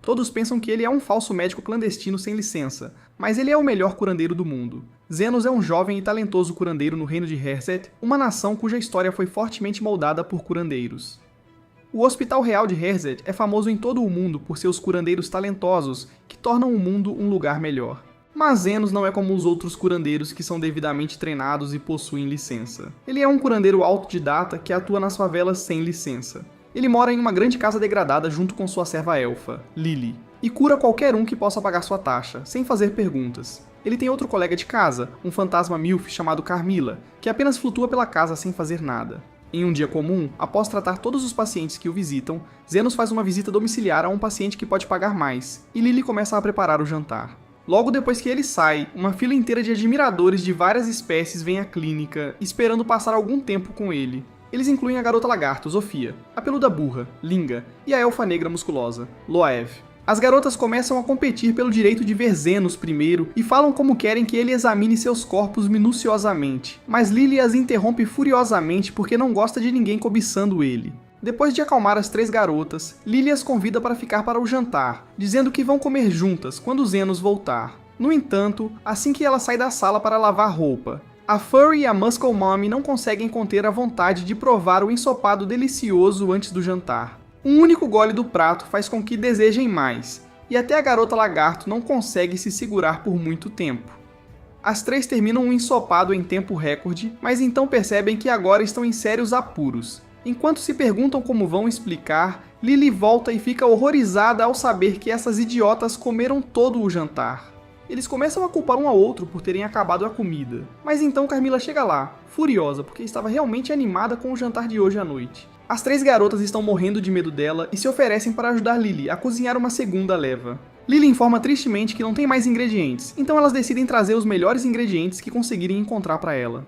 Todos pensam que ele é um falso médico clandestino sem licença, mas ele é o melhor curandeiro do mundo. Zenos é um jovem e talentoso curandeiro no reino de Herzet, uma nação cuja história foi fortemente moldada por curandeiros. O Hospital Real de Herzet é famoso em todo o mundo por seus curandeiros talentosos, que tornam o mundo um lugar melhor. Mas Zenos não é como os outros curandeiros que são devidamente treinados e possuem licença. Ele é um curandeiro autodidata que atua nas favelas sem licença. Ele mora em uma grande casa degradada junto com sua serva elfa, Lily, e cura qualquer um que possa pagar sua taxa, sem fazer perguntas. Ele tem outro colega de casa, um fantasma MILF chamado Carmilla, que apenas flutua pela casa sem fazer nada. Em um dia comum, após tratar todos os pacientes que o visitam, Zenos faz uma visita domiciliar a um paciente que pode pagar mais, e Lily começa a preparar o jantar. Logo depois que ele sai, uma fila inteira de admiradores de várias espécies vem à clínica, esperando passar algum tempo com ele. Eles incluem a garota lagarto, Zofia, a peluda burra, Linga, e a elfa negra musculosa, Loev. As garotas começam a competir pelo direito de ver Zenos primeiro e falam como querem que ele examine seus corpos minuciosamente, mas Lily as interrompe furiosamente porque não gosta de ninguém cobiçando ele. Depois de acalmar as 3 garotas, Lily as convida para ficar para o jantar, dizendo que vão comer juntas quando Zenos voltar. No entanto, assim que ela sai da sala para lavar roupa, a Furry e a Muscle Mommy não conseguem conter a vontade de provar o ensopado delicioso antes do jantar. Um único gole do prato faz com que desejem mais, e até a garota lagarto não consegue se segurar por muito tempo. As 3 terminam um ensopado em tempo recorde, mas então percebem que agora estão em sérios apuros. Enquanto se perguntam como vão explicar, Lily volta e fica horrorizada ao saber que essas idiotas comeram todo o jantar. Eles começam a culpar um ao outro por terem acabado a comida, mas então Carmilla chega lá, furiosa porque estava realmente animada com o jantar de hoje à noite. As 3 garotas estão morrendo de medo dela e se oferecem para ajudar Lily a cozinhar uma segunda leva. Lily informa tristemente que não tem mais ingredientes, então elas decidem trazer os melhores ingredientes que conseguirem encontrar para ela.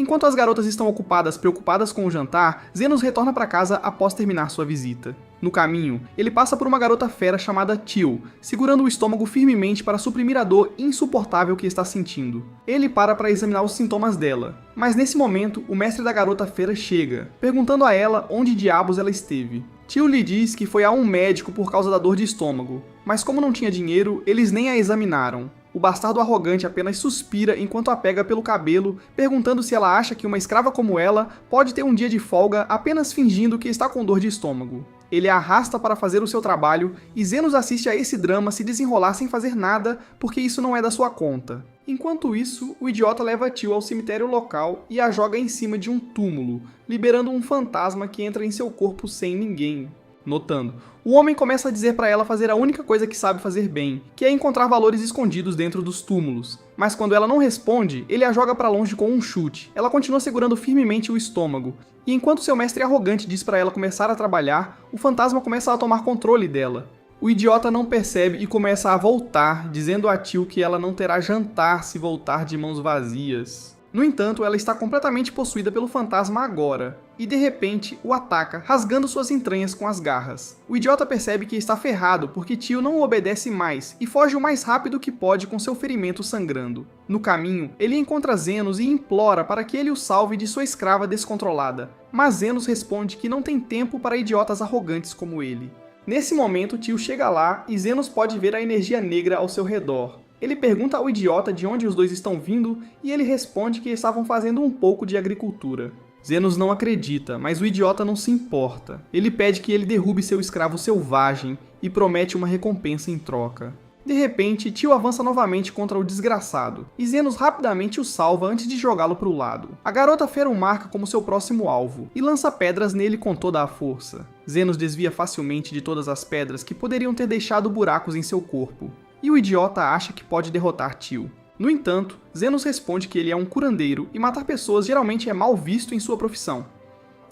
Enquanto as garotas estão preocupadas com o jantar, Zenos retorna para casa após terminar sua visita. No caminho, ele passa por uma garota fera chamada Teal, segurando o estômago firmemente para suprimir a dor insuportável que está sentindo. Ele para examinar os sintomas dela, mas nesse momento, o mestre da garota fera chega, perguntando a ela onde diabos ela esteve. Teal lhe diz que foi a um médico por causa da dor de estômago, mas como não tinha dinheiro, eles nem a examinaram. O bastardo arrogante apenas suspira enquanto a pega pelo cabelo, perguntando se ela acha que uma escrava como ela pode ter um dia de folga apenas fingindo que está com dor de estômago. Ele a arrasta para fazer o seu trabalho e Zenos assiste a esse drama se desenrolar sem fazer nada porque isso não é da sua conta. Enquanto isso, o idiota leva Teal ao cemitério local e a joga em cima de um túmulo, liberando um fantasma que entra em seu corpo sem ninguém notando. O homem começa a dizer para ela fazer a única coisa que sabe fazer bem, que é encontrar valores escondidos dentro dos túmulos. Mas quando ela não responde, ele a joga para longe com um chute. Ela continua segurando firmemente o estômago, e enquanto seu mestre arrogante diz para ela começar a trabalhar, o fantasma começa a tomar controle dela. O idiota não percebe e começa a voltar, dizendo a Teal que ela não terá jantar se voltar de mãos vazias. No entanto, ela está completamente possuída pelo fantasma agora, e de repente o ataca, rasgando suas entranhas com as garras. O idiota percebe que está ferrado porque Teal não o obedece mais e foge o mais rápido que pode com seu ferimento sangrando. No caminho, ele encontra Zenos e implora para que ele o salve de sua escrava descontrolada, mas Zenos responde que não tem tempo para idiotas arrogantes como ele. Nesse momento, Teal chega lá e Zenos pode ver a energia negra ao seu redor. Ele pergunta ao idiota de onde os dois estão vindo e ele responde que estavam fazendo um pouco de agricultura. Zenos não acredita, mas o idiota não se importa. Ele pede que ele derrube seu escravo selvagem e promete uma recompensa em troca. De repente, Teal avança novamente contra o desgraçado, e Zenos rapidamente o salva antes de jogá-lo para o lado. A garota fera o marca como seu próximo alvo, e lança pedras nele com toda a força. Zenos desvia facilmente de todas as pedras que poderiam ter deixado buracos em seu corpo. E o idiota acha que pode derrotar Teal. No entanto, Zenos responde que ele é um curandeiro e matar pessoas geralmente é mal visto em sua profissão.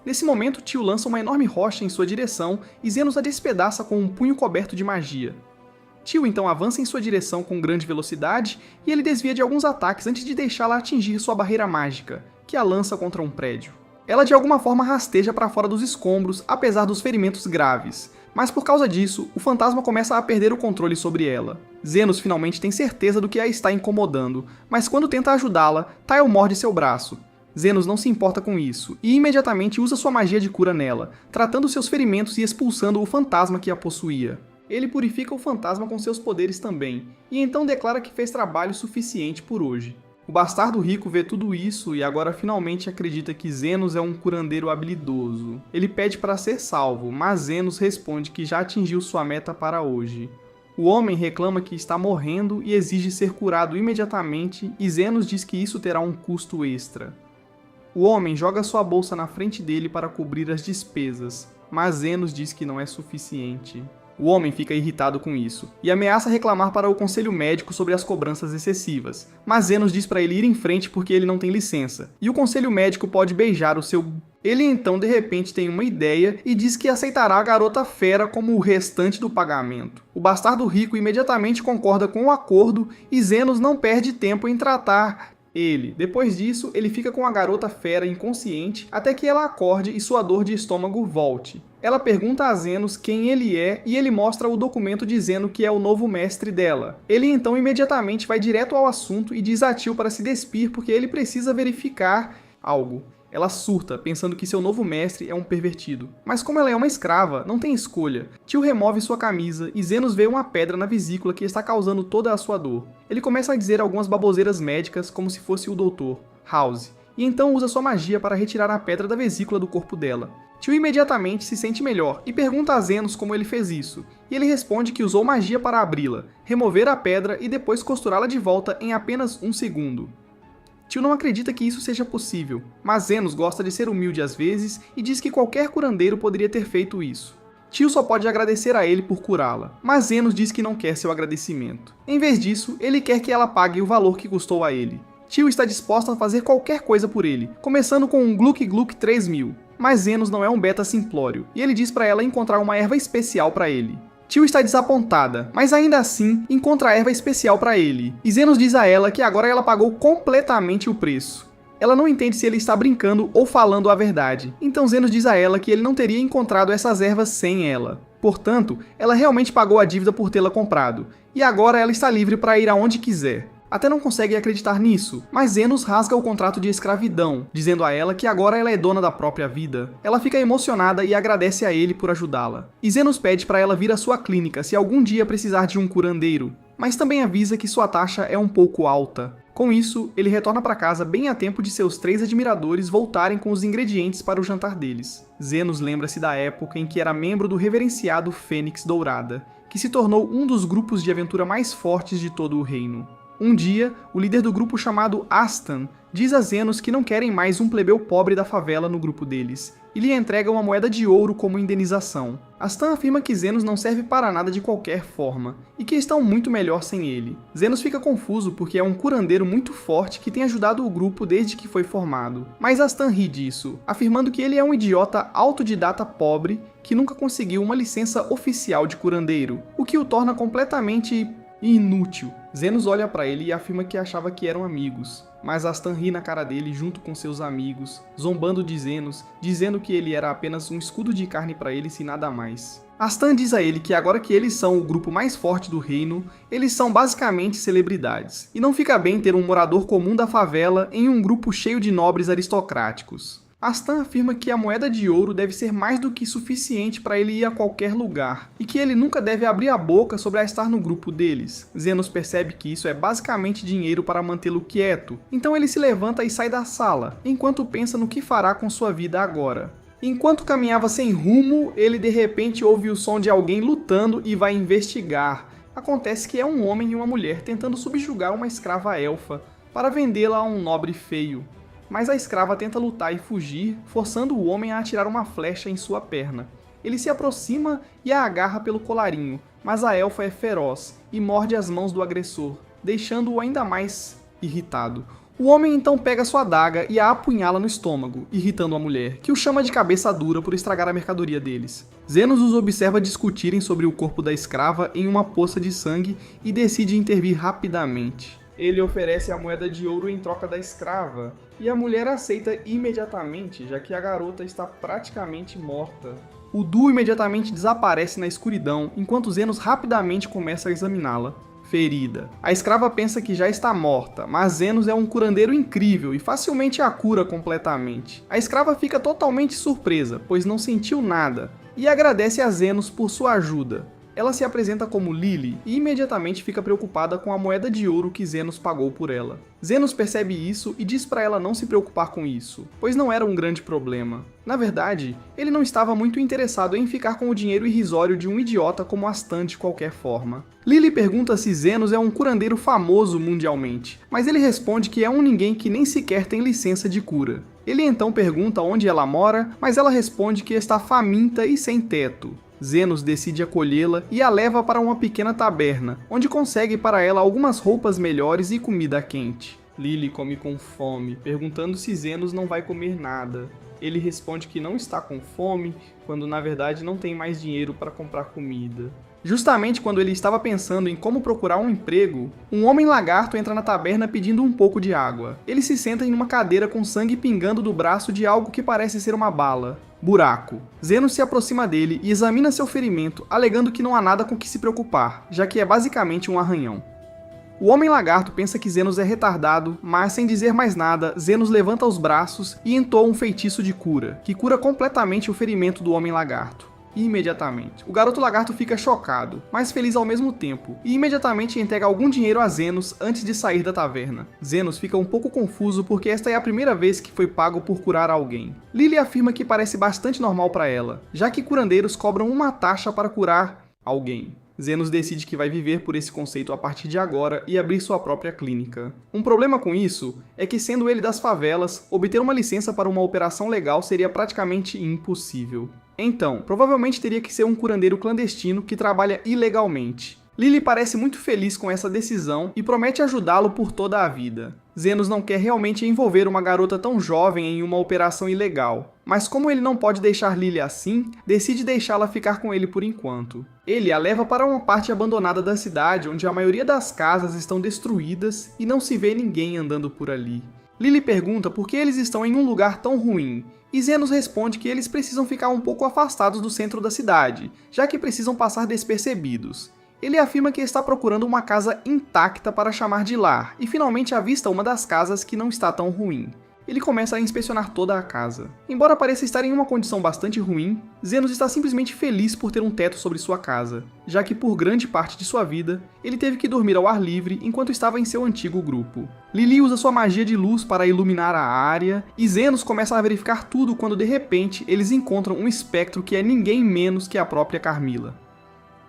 Nesse momento, Teal lança uma enorme rocha em sua direção e Zenos a despedaça com um punho coberto de magia. Teal então avança em sua direção com grande velocidade e ele desvia de alguns ataques antes de deixá-la atingir sua barreira mágica, que a lança contra um prédio. Ela de alguma forma rasteja para fora dos escombros, apesar dos ferimentos graves. Mas por causa disso, o fantasma começa a perder o controle sobre ela. Zenos finalmente tem certeza do que a está incomodando, mas quando tenta ajudá-la, Teal morde seu braço. Zenos não se importa com isso, e imediatamente usa sua magia de cura nela, tratando seus ferimentos e expulsando o fantasma que a possuía. Ele purifica o fantasma com seus poderes também, e então declara que fez trabalho suficiente por hoje. O bastardo rico vê tudo isso e agora finalmente acredita que Zenos é um curandeiro habilidoso. Ele pede para ser salvo, mas Zenos responde que já atingiu sua meta para hoje. O homem reclama que está morrendo e exige ser curado imediatamente, e Zenos diz que isso terá um custo extra. O homem joga sua bolsa na frente dele para cobrir as despesas, mas Zenos diz que não é suficiente. O homem fica irritado com isso, e ameaça reclamar para o conselho médico sobre as cobranças excessivas, mas Zenos diz para ele ir em frente porque ele não tem licença, e o conselho médico pode beijar o seu... Ele então de repente tem uma ideia e diz que aceitará a garota fera como o restante do pagamento. O bastardo rico imediatamente concorda com o acordo e Zenos não perde tempo em tratar ele. Depois disso, ele fica com a garota fera inconsciente até que ela acorde e sua dor de estômago volte. Ela pergunta a Zenos quem ele é e ele mostra o documento dizendo que é o novo mestre dela. Ele então imediatamente vai direto ao assunto e diz a Tio para se despir porque ele precisa verificar algo. Ela surta, pensando que seu novo mestre é um pervertido. Mas como ela é uma escrava, não tem escolha. Tio remove sua camisa e Zenos vê uma pedra na vesícula que está causando toda a sua dor. Ele começa a dizer algumas baboseiras médicas como se fosse o doutor, House, e então usa sua magia para retirar a pedra da vesícula do corpo dela. Tio imediatamente se sente melhor e pergunta a Zenos como ele fez isso, e ele responde que usou magia para abri-la, remover a pedra e depois costurá-la de volta em apenas um segundo. Tio não acredita que isso seja possível, mas Zenos gosta de ser humilde às vezes e diz que qualquer curandeiro poderia ter feito isso. Tio só pode agradecer a ele por curá-la, mas Zenos diz que não quer seu agradecimento. Em vez disso, ele quer que ela pague o valor que custou a ele. Tio está disposto a fazer qualquer coisa por ele, começando com um Gluck Gluck 3000. Mas Zenos não é um beta simplório, e ele diz para ela encontrar uma erva especial para ele. Tio está desapontada, mas ainda assim encontra a erva especial para ele, e Zenos diz a ela que agora ela pagou completamente o preço. Ela não entende se ele está brincando ou falando a verdade, então Zenos diz a ela que ele não teria encontrado essas ervas sem ela. Portanto, ela realmente pagou a dívida por tê-la comprado, e agora ela está livre para ir aonde quiser. Até não consegue acreditar nisso, mas Zenos rasga o contrato de escravidão, dizendo a ela que agora ela é dona da própria vida. Ela fica emocionada e agradece a ele por ajudá-la. E Zenos pede para ela vir à sua clínica se algum dia precisar de um curandeiro, mas também avisa que sua taxa é um pouco alta. Com isso, ele retorna para casa bem a tempo de seus 3 admiradores voltarem com os ingredientes para o jantar deles. Zenos lembra-se da época em que era membro do reverenciado Fênix Dourada, que se tornou um dos grupos de aventura mais fortes de todo o reino. Um dia, o líder do grupo chamado Astan diz a Zenos que não querem mais um plebeu pobre da favela no grupo deles, e lhe entrega uma moeda de ouro como indenização. Astan afirma que Zenos não serve para nada de qualquer forma, e que estão muito melhor sem ele. Zenos fica confuso porque é um curandeiro muito forte que tem ajudado o grupo desde que foi formado. Mas Astan ri disso, afirmando que ele é um idiota autodidata pobre que nunca conseguiu uma licença oficial de curandeiro, o que o torna completamente inútil. Zenos olha para ele e afirma que achava que eram amigos, mas Astan ri na cara dele junto com seus amigos, zombando de Zenos, dizendo que ele era apenas um escudo de carne para eles e nada mais. Astan diz a ele que agora que eles são o grupo mais forte do reino, eles são basicamente celebridades, e não fica bem ter um morador comum da favela em um grupo cheio de nobres aristocráticos. Astan afirma que a moeda de ouro deve ser mais do que suficiente para ele ir a qualquer lugar, e que ele nunca deve abrir a boca sobre a estar no grupo deles. Zenos percebe que isso é basicamente dinheiro para mantê-lo quieto, então ele se levanta e sai da sala, enquanto pensa no que fará com sua vida agora. Enquanto caminhava sem rumo, ele de repente ouve o som de alguém lutando e vai investigar. Acontece que é um homem e uma mulher tentando subjugar uma escrava elfa para vendê-la a um nobre feio. Mas a escrava tenta lutar e fugir, forçando o homem a atirar uma flecha em sua perna. Ele se aproxima e a agarra pelo colarinho, mas a elfa é feroz e morde as mãos do agressor, deixando-o ainda mais irritado. O homem então pega sua adaga e a apunhala no estômago, irritando a mulher, que o chama de cabeça dura por estragar a mercadoria deles. Zenos os observa discutirem sobre o corpo da escrava em uma poça de sangue e decide intervir rapidamente. Ele oferece a moeda de ouro em troca da escrava, e a mulher aceita imediatamente, já que a garota está praticamente morta. O duo imediatamente desaparece na escuridão, enquanto Zenos rapidamente começa a examiná-la, ferida. A escrava pensa que já está morta, mas Zenos é um curandeiro incrível e facilmente a cura completamente. A escrava fica totalmente surpresa, pois não sentiu nada, e agradece a Zenos por sua ajuda. Ela se apresenta como Lily e imediatamente fica preocupada com a moeda de ouro que Zenos pagou por ela. Zenos percebe isso e diz para ela não se preocupar com isso, pois não era um grande problema. Na verdade, ele não estava muito interessado em ficar com o dinheiro irrisório de um idiota como Astan de qualquer forma. Lily pergunta se Zenos é um curandeiro famoso mundialmente, mas ele responde que é um ninguém que nem sequer tem licença de cura. Ele então pergunta onde ela mora, mas ela responde que está faminta e sem teto. Zenos decide acolhê-la e a leva para uma pequena taberna, onde consegue para ela algumas roupas melhores e comida quente. Lily come com fome, perguntando se Zenos não vai comer nada. Ele responde que não está com fome, quando na verdade não tem mais dinheiro para comprar comida. Justamente quando ele estava pensando em como procurar um emprego, um homem lagarto entra na taberna pedindo um pouco de água. Ele se senta em uma cadeira com sangue pingando do braço de algo que parece ser uma bala. Buraco. Zenos se aproxima dele e examina seu ferimento, alegando que não há nada com que se preocupar, já que é basicamente um arranhão. O homem lagarto pensa que Zenos é retardado, mas sem dizer mais nada, Zenos levanta os braços e entoa um feitiço de cura, que cura completamente o ferimento do homem lagarto. Imediatamente. O garoto lagarto fica chocado, mas feliz ao mesmo tempo, e imediatamente entrega algum dinheiro a Zenos antes de sair da taverna. Zenos fica um pouco confuso porque esta é a primeira vez que foi pago por curar alguém. Lily afirma que parece bastante normal para ela, já que curandeiros cobram uma taxa para curar alguém. Zenos decide que vai viver por esse conceito a partir de agora e abrir sua própria clínica. Um problema com isso é que, sendo ele das favelas, obter uma licença para uma operação legal seria praticamente impossível. Então, provavelmente teria que ser um curandeiro clandestino que trabalha ilegalmente. Lily parece muito feliz com essa decisão e promete ajudá-lo por toda a vida. Zenos não quer realmente envolver uma garota tão jovem em uma operação ilegal, mas como ele não pode deixar Lily assim, decide deixá-la ficar com ele por enquanto. Ele a leva para uma parte abandonada da cidade onde a maioria das casas estão destruídas e não se vê ninguém andando por ali. Lily pergunta por que eles estão em um lugar tão ruim, e Zenos responde que eles precisam ficar um pouco afastados do centro da cidade, já que precisam passar despercebidos. Ele afirma que está procurando uma casa intacta para chamar de lar, e finalmente avista uma das casas que não está tão ruim. Ele começa a inspecionar toda a casa. Embora pareça estar em uma condição bastante ruim, Zenos está simplesmente feliz por ter um teto sobre sua casa, já que por grande parte de sua vida, ele teve que dormir ao ar livre enquanto estava em seu antigo grupo. Lily usa sua magia de luz para iluminar a área, e Zenos começa a verificar tudo quando de repente eles encontram um espectro que é ninguém menos que a própria Carmilla.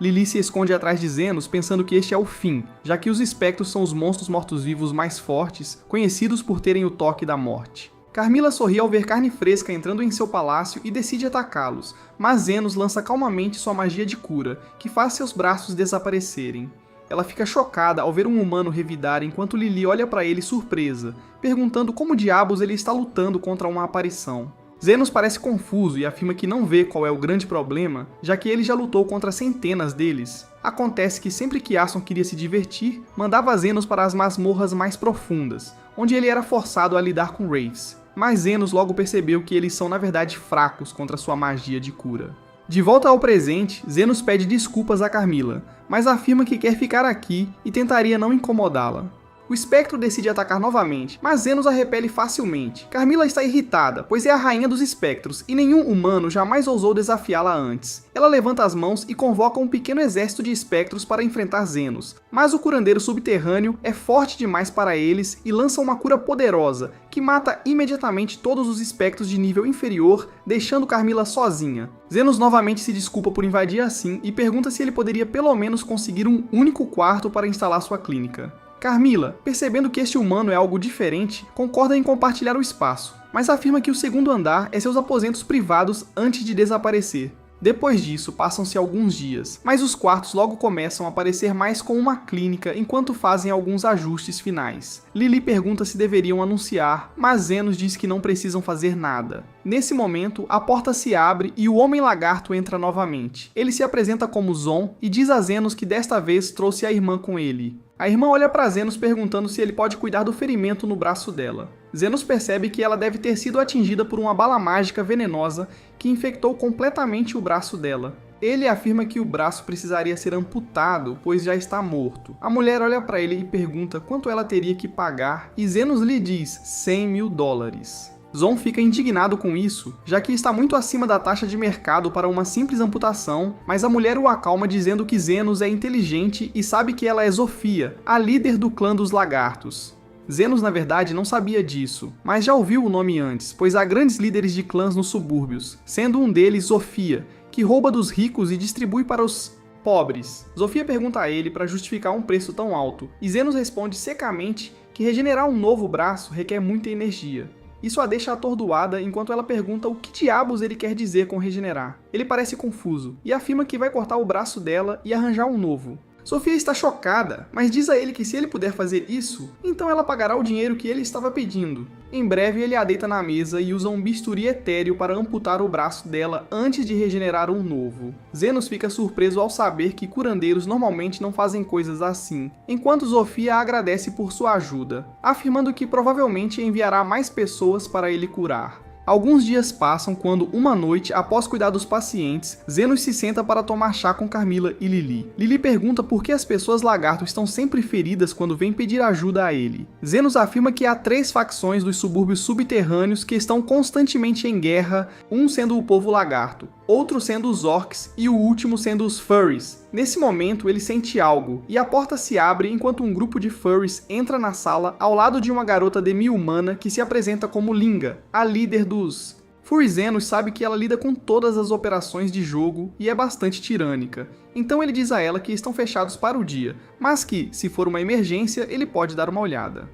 Lily se esconde atrás de Zenos pensando que este é o fim, já que os espectros são os monstros mortos-vivos mais fortes, conhecidos por terem o toque da morte. Carmilla sorri ao ver carne fresca entrando em seu palácio e decide atacá-los, mas Zenos lança calmamente sua magia de cura, que faz seus braços desaparecerem. Ela fica chocada ao ver um humano revidar enquanto Lily olha para ele surpresa, perguntando como diabos ele está lutando contra uma aparição. Zenos parece confuso e afirma que não vê qual é o grande problema, já que ele já lutou contra centenas deles. Acontece que sempre que Aston queria se divertir, mandava Zenos para as masmorras mais profundas, onde ele era forçado a lidar com Wraiths. Mas Zenos logo percebeu que eles são na verdade fracos contra sua magia de cura. De volta ao presente, Zenos pede desculpas a Carmilla, mas afirma que quer ficar aqui e tentaria não incomodá-la. O espectro decide atacar novamente, mas Zenos a repele facilmente. Carmilla está irritada, pois é a rainha dos espectros e nenhum humano jamais ousou desafiá-la antes. Ela levanta as mãos e convoca um pequeno exército de espectros para enfrentar Zenos, mas o curandeiro subterrâneo é forte demais para eles e lança uma cura poderosa, que mata imediatamente todos os espectros de nível inferior, deixando Carmilla sozinha. Zenos novamente se desculpa por invadir assim e pergunta se ele poderia pelo menos conseguir um único quarto para instalar sua clínica. Carmilla, percebendo que este humano é algo diferente, concorda em compartilhar o espaço, mas afirma que o segundo andar é seus aposentos privados antes de desaparecer. Depois disso, passam-se alguns dias, mas os quartos logo começam a parecer mais com uma clínica enquanto fazem alguns ajustes finais. Lily pergunta se deveriam anunciar, mas Zenos diz que não precisam fazer nada. Nesse momento, a porta se abre e o Homem-Lagarto entra novamente. Ele se apresenta como Zon e diz a Zenos que desta vez trouxe a irmã com ele. A irmã olha para Zenos perguntando se ele pode cuidar do ferimento no braço dela. Zenos percebe que ela deve ter sido atingida por uma bala mágica venenosa que infectou completamente o braço dela. Ele afirma que o braço precisaria ser amputado, pois já está morto. A mulher olha para ele e pergunta quanto ela teria que pagar, e Zenos lhe diz $100.000. Zon fica indignado com isso, já que está muito acima da taxa de mercado para uma simples amputação, mas a mulher o acalma dizendo que Zenos é inteligente e sabe que ela é Zofia, a líder do clã dos lagartos. Zenos na verdade não sabia disso, mas já ouviu o nome antes, pois há grandes líderes de clãs nos subúrbios, sendo um deles Zofia, que rouba dos ricos e distribui para os pobres. Zofia pergunta a ele para justificar um preço tão alto, e Zenos responde secamente que regenerar um novo braço requer muita energia. Isso a deixa atordoada enquanto ela pergunta o que diabos ele quer dizer com regenerar. Ele parece confuso, e afirma que vai cortar o braço dela e arranjar um novo. Sofia está chocada, mas diz a ele que se ele puder fazer isso, então ela pagará o dinheiro que ele estava pedindo. Em breve ele a deita na mesa e usa um bisturi etéreo para amputar o braço dela antes de regenerar um novo. Zenos fica surpreso ao saber que curandeiros normalmente não fazem coisas assim, enquanto Zofia agradece por sua ajuda, afirmando que provavelmente enviará mais pessoas para ele curar. Alguns dias passam quando, uma noite, após cuidar dos pacientes, Zenos se senta para tomar chá com Carmilla e Lily. Lily pergunta por que as pessoas lagarto estão sempre feridas quando vêm pedir ajuda a ele. Zenos afirma que há 3 facções dos subúrbios subterrâneos que estão constantemente em guerra, um sendo o povo lagarto, outro sendo os orcs e o último sendo os furries. Nesse momento ele sente algo, e a porta se abre enquanto um grupo de furries entra na sala ao lado de uma garota demi-humana que se apresenta como Linga, a líder dos Zenos sabe que ela lida com todas as operações de jogo e é bastante tirânica. Então ele diz a ela que estão fechados para o dia, mas que, se for uma emergência, ele pode dar uma olhada.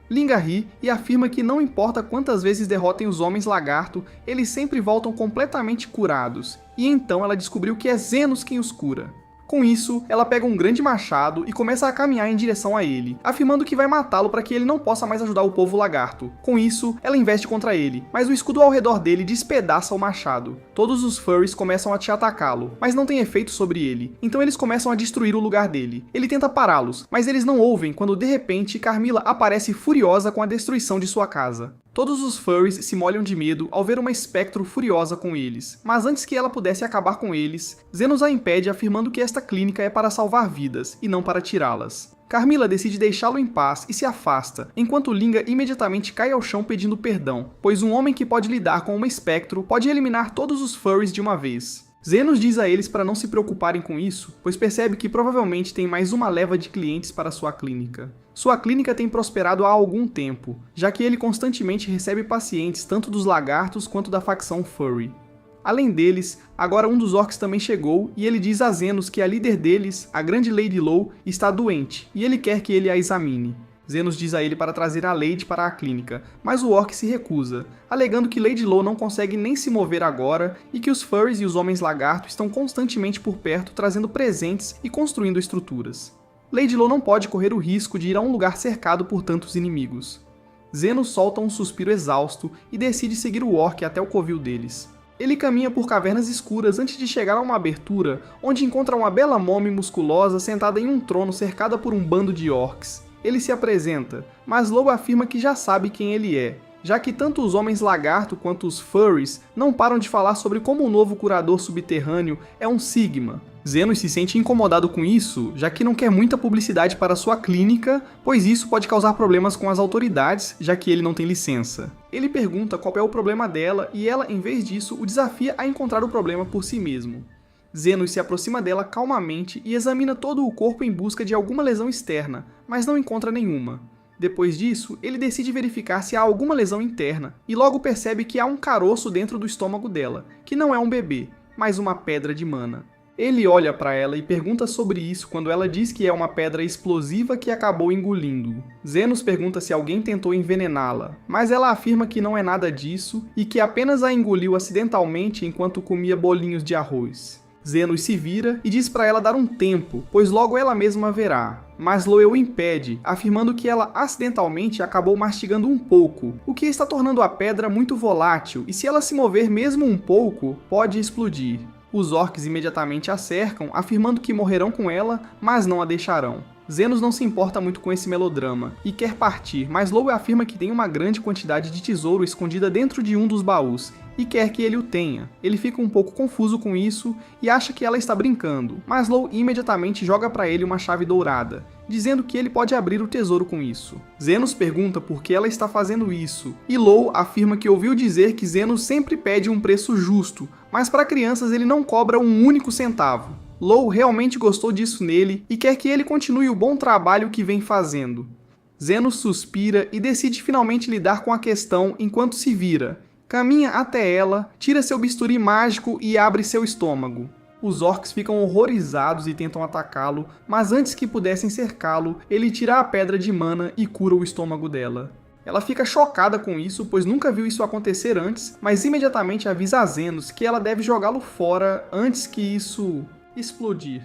Linga ri e afirma que não importa quantas vezes derrotem os homens lagarto, eles sempre voltam completamente curados, e então ela descobriu que é Zenos quem os cura. Com isso, ela pega um grande machado e começa a caminhar em direção a ele, afirmando que vai matá-lo para que ele não possa mais ajudar o povo lagarto. Com isso, ela investe contra ele, mas o escudo ao redor dele despedaça o machado. Todos os furries começam a te atacá-lo, mas não tem efeito sobre ele, então eles começam a destruir o lugar dele. Ele tenta pará-los, mas eles não ouvem quando de repente Carmilla aparece furiosa com a destruição de sua casa. Todos os furries se molham de medo ao ver uma espectro furiosa com eles, mas antes que ela pudesse acabar com eles, Zenos a impede afirmando que esta clínica é para salvar vidas e não para tirá-las. Carmilla decide deixá-lo em paz e se afasta, enquanto Linga imediatamente cai ao chão pedindo perdão, pois um homem que pode lidar com uma espectro pode eliminar todos os furries de uma vez. Zenos diz a eles para não se preocuparem com isso, pois percebe que provavelmente tem mais uma leva de clientes para sua clínica. Sua clínica tem prosperado há algum tempo, já que ele constantemente recebe pacientes tanto dos lagartos quanto da facção furry. Além deles, agora um dos orcs também chegou e ele diz a Zenos que a líder deles, a grande Lady Low, está doente e ele quer que ele a examine. Zenos diz a ele para trazer a Lady para a clínica, mas o orc se recusa, alegando que Lady Low não consegue nem se mover agora e que os furries e os homens lagarto estão constantemente por perto trazendo presentes e construindo estruturas. Lady Low não pode correr o risco de ir a um lugar cercado por tantos inimigos. Zenos solta um suspiro exausto e decide seguir o orc até o covil deles. Ele caminha por cavernas escuras antes de chegar a uma abertura, onde encontra uma bela mommy musculosa sentada em um trono cercada por um bando de orcs. Ele se apresenta, mas Low afirma que já sabe quem ele é, já que tanto os homens lagarto quanto os furries não param de falar sobre como o novo curador subterrâneo é um Sigma. Zenos se sente incomodado com isso, já que não quer muita publicidade para sua clínica, pois isso pode causar problemas com as autoridades, já que ele não tem licença. Ele pergunta qual é o problema dela e ela, em vez disso, o desafia a encontrar o problema por si mesmo. Zenos se aproxima dela calmamente e examina todo o corpo em busca de alguma lesão externa, mas não encontra nenhuma. Depois disso, ele decide verificar se há alguma lesão interna, e logo percebe que há um caroço dentro do estômago dela, que não é um bebê, mas uma pedra de mana. Ele olha para ela e pergunta sobre isso quando ela diz que é uma pedra explosiva que acabou engolindo. Zenos pergunta se alguém tentou envenená-la, mas ela afirma que não é nada disso e que apenas a engoliu acidentalmente enquanto comia bolinhos de arroz. Zenos se vira e diz para ela dar um tempo, pois logo ela mesma verá. Mas Loel impede, afirmando que ela acidentalmente acabou mastigando um pouco, o que está tornando a pedra muito volátil e se ela se mover mesmo um pouco, pode explodir. Os orcs imediatamente a cercam, afirmando que morrerão com ela, mas não a deixarão. Zenos não se importa muito com esse melodrama e quer partir, mas Law afirma que tem uma grande quantidade de tesouro escondida dentro de um dos baús e quer que ele o tenha. Ele fica um pouco confuso com isso e acha que ela está brincando, mas Law imediatamente joga para ele uma chave dourada, dizendo que ele pode abrir o tesouro com isso. Zenos pergunta por que ela está fazendo isso, e Law afirma que ouviu dizer que Zenos sempre pede um preço justo, mas para crianças ele não cobra um único centavo. Law realmente gostou disso nele e quer que ele continue o bom trabalho que vem fazendo. Zenos suspira e decide finalmente lidar com a questão enquanto se vira. Caminha até ela, tira seu bisturi mágico e abre seu estômago. Os orcs ficam horrorizados e tentam atacá-lo, mas antes que pudessem cercá-lo, ele tira a pedra de mana e cura o estômago dela. Ela fica chocada com isso, pois nunca viu isso acontecer antes, mas imediatamente avisa a Zenos que ela deve jogá-lo fora antes que isso explodir.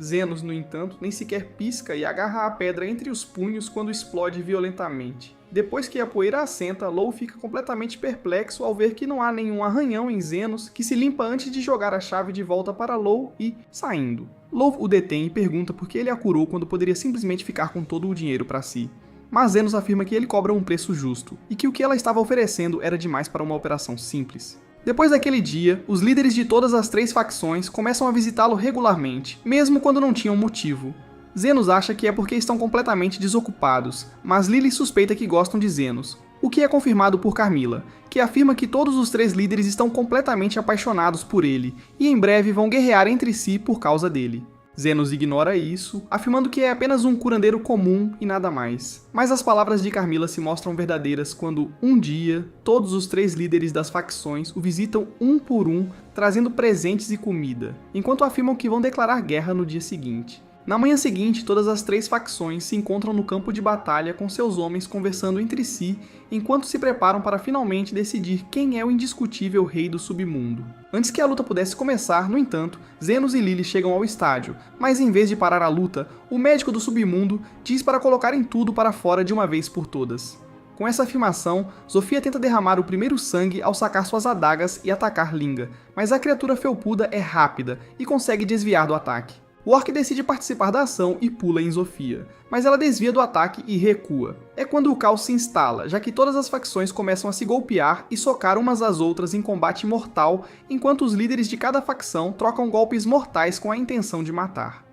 Zenos, no entanto, nem sequer pisca e agarra a pedra entre os punhos quando explode violentamente. Depois que a poeira assenta, Law fica completamente perplexo ao ver que não há nenhum arranhão em Zenos, que se limpa antes de jogar a chave de volta para Law e saindo. Law o detém e pergunta por que ele a curou quando poderia simplesmente ficar com todo o dinheiro para si. Mas Zenos afirma que ele cobra um preço justo, e que o que ela estava oferecendo era demais para uma operação simples. Depois daquele dia, os líderes de todas as 3 facções começam a visitá-lo regularmente, mesmo quando não tinham motivo. Zenos acha que é porque estão completamente desocupados, mas Lily suspeita que gostam de Zenos, o que é confirmado por Carmilla, que afirma que todos os 3 líderes estão completamente apaixonados por ele, e em breve vão guerrear entre si por causa dele. Zenos ignora isso, afirmando que é apenas um curandeiro comum e nada mais. Mas as palavras de Carmilla se mostram verdadeiras quando, um dia, todos os 3 líderes das facções o visitam um por um, trazendo presentes e comida, enquanto afirmam que vão declarar guerra no dia seguinte. Na manhã seguinte, todas as 3 facções se encontram no campo de batalha com seus homens conversando entre si, enquanto se preparam para finalmente decidir quem é o indiscutível rei do submundo. Antes que a luta pudesse começar, no entanto, Zenos e Lily chegam ao estádio, mas em vez de parar a luta, o médico do submundo diz para colocarem tudo para fora de uma vez por todas. Com essa afirmação, Zofia tenta derramar o primeiro sangue ao sacar suas adagas e atacar Linga, mas a criatura felpuda é rápida e consegue desviar do ataque. O orc decide participar da ação e pula em Zofia, mas ela desvia do ataque e recua. É quando o caos se instala, já que todas as facções começam a se golpear e socar umas às outras em combate mortal, enquanto os líderes de cada facção trocam golpes mortais com a intenção de matar.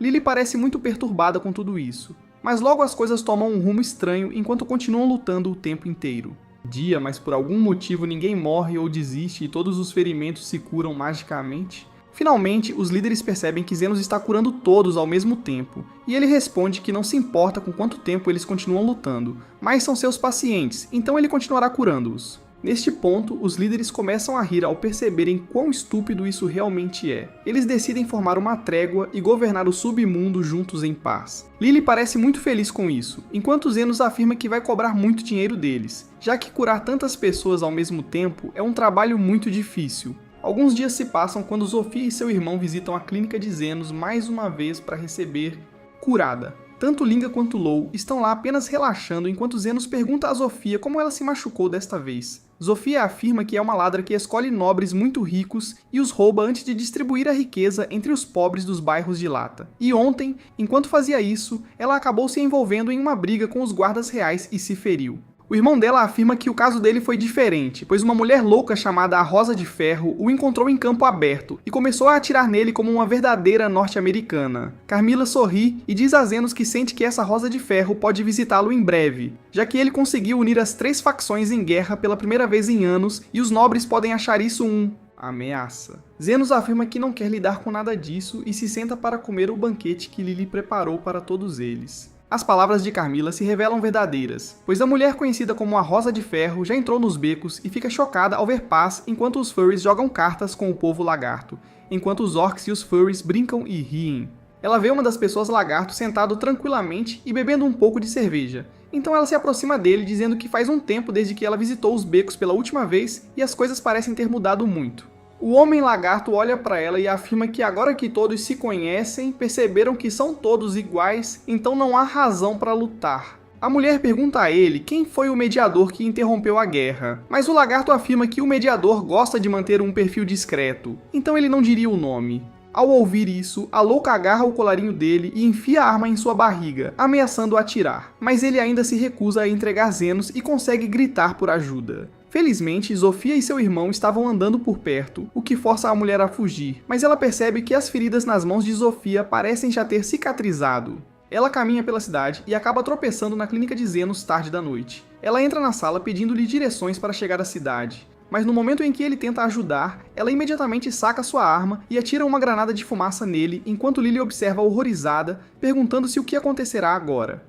Lily parece muito perturbada com tudo isso, mas logo as coisas tomam um rumo estranho enquanto continuam lutando o tempo inteiro. Dia, mas por algum motivo ninguém morre ou desiste e todos os ferimentos se curam magicamente. Finalmente, os líderes percebem que Zenos está curando todos ao mesmo tempo, e ele responde que não se importa com quanto tempo eles continuam lutando, mas são seus pacientes, então ele continuará curando-os. Neste ponto, os líderes começam a rir ao perceberem quão estúpido isso realmente é. Eles decidem formar uma trégua e governar o submundo juntos em paz. Lily parece muito feliz com isso, enquanto Zenos afirma que vai cobrar muito dinheiro deles, já que curar tantas pessoas ao mesmo tempo é um trabalho muito difícil. Alguns dias se passam quando Zofia e seu irmão visitam a clínica de Zenos mais uma vez para receber curada. Tanto Linga quanto Law estão lá apenas relaxando enquanto Zenos pergunta a Zofia como ela se machucou desta vez. Zofia afirma que é uma ladra que escolhe nobres muito ricos e os rouba antes de distribuir a riqueza entre os pobres dos bairros de Lata. E ontem, enquanto fazia isso, ela acabou se envolvendo em uma briga com os guardas reais e se feriu. O irmão dela afirma que o caso dele foi diferente, pois uma mulher louca chamada a Rosa de Ferro o encontrou em campo aberto e começou a atirar nele como uma verdadeira norte-americana. Carmilla sorri e diz a Zenos que sente que essa Rosa de Ferro pode visitá-lo em breve, já que ele conseguiu unir as 3 facções em guerra pela primeira vez em anos e os nobres podem achar isso ameaça. Zenos afirma que não quer lidar com nada disso e se senta para comer o banquete que Lily preparou para todos eles. As palavras de Carmilla se revelam verdadeiras, pois a mulher conhecida como a Rosa de Ferro já entrou nos becos e fica chocada ao ver paz enquanto os furries jogam cartas com o povo lagarto, enquanto os orcs e os furries brincam e riem. Ela vê uma das pessoas lagarto sentado tranquilamente e bebendo um pouco de cerveja, então ela se aproxima dele dizendo que faz um tempo desde que ela visitou os becos pela última vez e as coisas parecem ter mudado muito. O homem lagarto olha para ela e afirma que agora que todos se conhecem, perceberam que são todos iguais, então não há razão para lutar. A mulher pergunta a ele quem foi o mediador que interrompeu a guerra, mas o lagarto afirma que o mediador gosta de manter um perfil discreto, então ele não diria o nome. Ao ouvir isso, a louca agarra o colarinho dele e enfia a arma em sua barriga, ameaçando atirar, mas ele ainda se recusa a entregar Zenos e consegue gritar por ajuda. Felizmente, Zofia e seu irmão estavam andando por perto, o que força a mulher a fugir, mas ela percebe que as feridas nas mãos de Zofia parecem já ter cicatrizado. Ela caminha pela cidade e acaba tropeçando na clínica de Zenos tarde da noite. Ela entra na sala pedindo-lhe direções para chegar à cidade, mas no momento em que ele tenta ajudar, ela imediatamente saca sua arma e atira uma granada de fumaça nele, enquanto Lily observa horrorizada, perguntando-se o que acontecerá agora.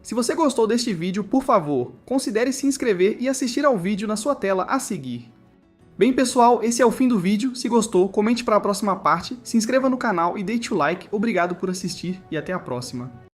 Se você gostou deste vídeo, por favor, considere se inscrever e assistir ao vídeo na sua tela a seguir. Bem pessoal, esse é o fim do vídeo. Se gostou, comente para a próxima parte, se inscreva no canal e deixe o like. Obrigado por assistir e até a próxima.